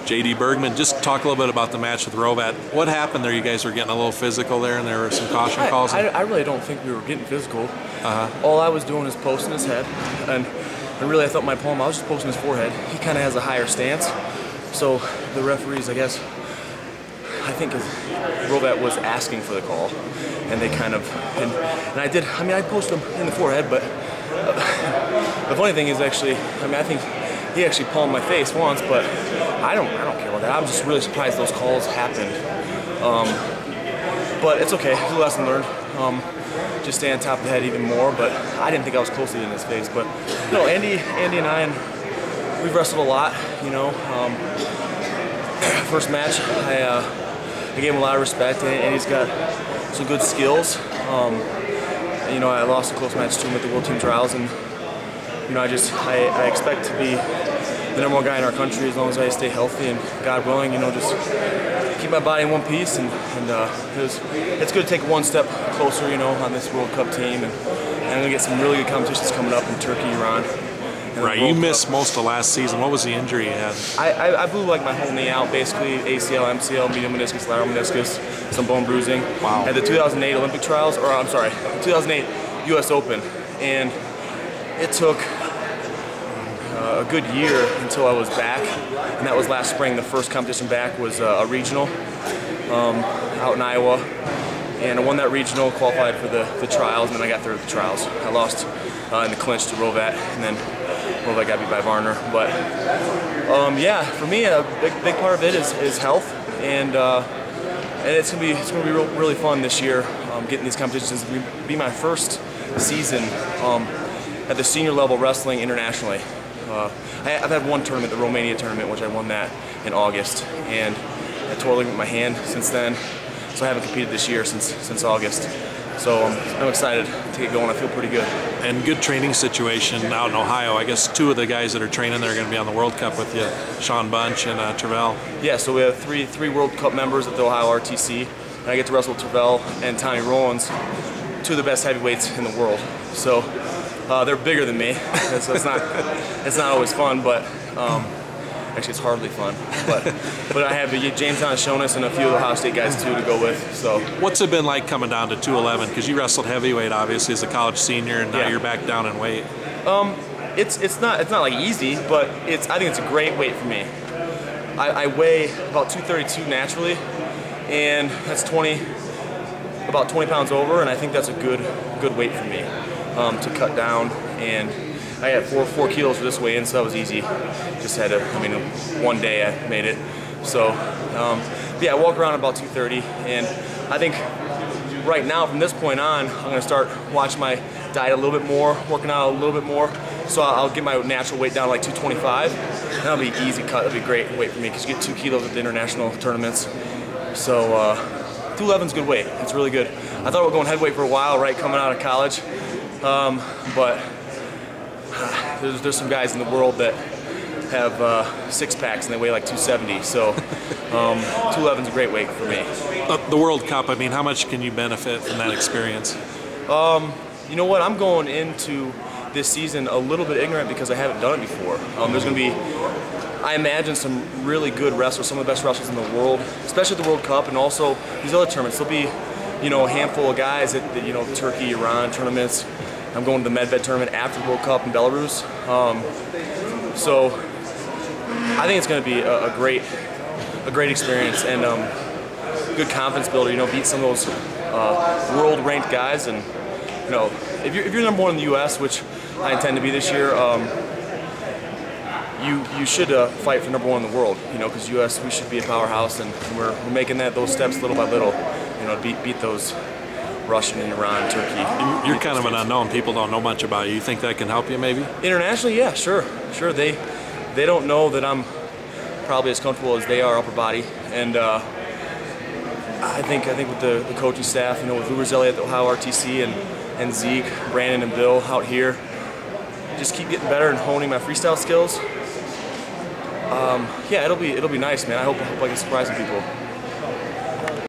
J.D. Bergman. Just talk a little bit about the match with Rovat. What happened there? You guys were getting a little physical there, and there were some caution calls. I really don't think we were getting physical. All I was doing is posting his head, and really I thought my opponent, I was just posting his forehead. He kind of has a higher stance, so the referees, I guess, I think Rovat was asking for the call, and they kind of, and I did, I mean, I posted him in the forehead, but the funny thing is actually, I mean, I think he actually palmed my face once, but I don't care about that. I'm just really surprised those calls happened. But it's okay, it's a lesson learned. Just stay on top of the head even more, but I didn't think I was closely in his face. But no, Andy and I, we've wrestled a lot, you know. First match, I gave him a lot of respect, and he's got some good skills. You know, I lost a close match to him at the World Team Trials, and you know, I expect to be the #1 guy in our country as long as I stay healthy and, God willing, you know, just keep my body in one piece. And it's good to take one step closer, you know, on this World Cup team, and I'm gonna get some really good competitions coming up in Turkey, Iran. Right, you missed most of last season. What was the injury you had? I blew like my whole knee out, basically ACL, MCL, medial meniscus, lateral meniscus, some bone bruising. Wow. At the 2008 Olympic trials, or I'm sorry, 2008 U.S. Open, and it took a good year until I was back, and that was last spring. The first competition back was a regional out in Iowa, and I won that regional, qualified for the trials, and then I got third at the trials. I lost in the clinch to Rovat, and then Rovat got beat by Varner. But yeah, for me, a big part of it is health, and it's gonna be really fun this year. Getting these competitions. It's gonna be my first season at the senior level wrestling internationally. I've had one tournament, the Romania tournament, which I won that in August, and I tore my hand since then, so I haven't competed this year since August. So I'm excited to get going. I feel pretty good. And good training situation out in Ohio. I guess two of the guys that are training there are going to be on the World Cup with you, Sean Bunch and Tervel. Yeah, so we have three World Cup members at the Ohio RTC, and I get to wrestle with Tervel and Tommy Rollins, two of the best heavyweights in the world. So they're bigger than me, so it's not always fun, but actually it's hardly fun. But I have James Shonis and a few of the Ohio State guys too to go with. So what's it been like coming down to 211? Because you wrestled heavyweight obviously as a college senior, and now you're back down in weight. It's not like easy, but I think it's a great weight for me. I weigh about 232 naturally, and that's about 20 pounds over, and I think that's a good weight for me to cut down. And I had 4 kilos for this weigh-in, so that was easy. Just had to, I mean, one day I made it. So, yeah, I walk around about 230, and I think right now, from this point on, I'm gonna start watching my diet a little bit more, working out a little bit more. So I'll get my natural weight down to like 225. That'll be easy cut. That'll be a great weight for me because you get 2 kilos at the international tournaments. So 211's a good weight. It's really good. I thought about going heavyweight for a while, right, coming out of college, but there's some guys in the world that have 6 packs and they weigh like 270. So 211's a great weight for me. The World Cup, I mean, how much can you benefit from that experience? You know what? I'm going into this season a little bit ignorant because I haven't done it before. There's going to be, I imagine, some really good wrestlers, some of the best wrestlers in the world, especially at the World Cup and also these other tournaments. There'll be, you know, a handful of guys at the, you know, Turkey, Iran tournaments. I'm going to the Medved tournament after the World Cup in Belarus. So I think it's going to be a great experience and good confidence builder. You know, beat some of those world-ranked guys, and you know, if you're #1 in the U.S., which I intend to be this year, you should fight for #1 in the world. You know, because U.S. we should be a powerhouse, and we're making those steps little by little. You know, beat those Russian and Iran, Turkey. You're kind of an unknown. People don't know much about you. You think that can help you maybe? Internationally, yeah, sure. They don't know that I'm probably as comfortable as they are upper body, and I think with the coaching staff, you know, with Lou Roselli at the Ohio RTC and Zeke, Brandon, and Bill out here, just keep getting better and honing my freestyle skills. Yeah, it'll be nice, man. I hope I can surprise some people.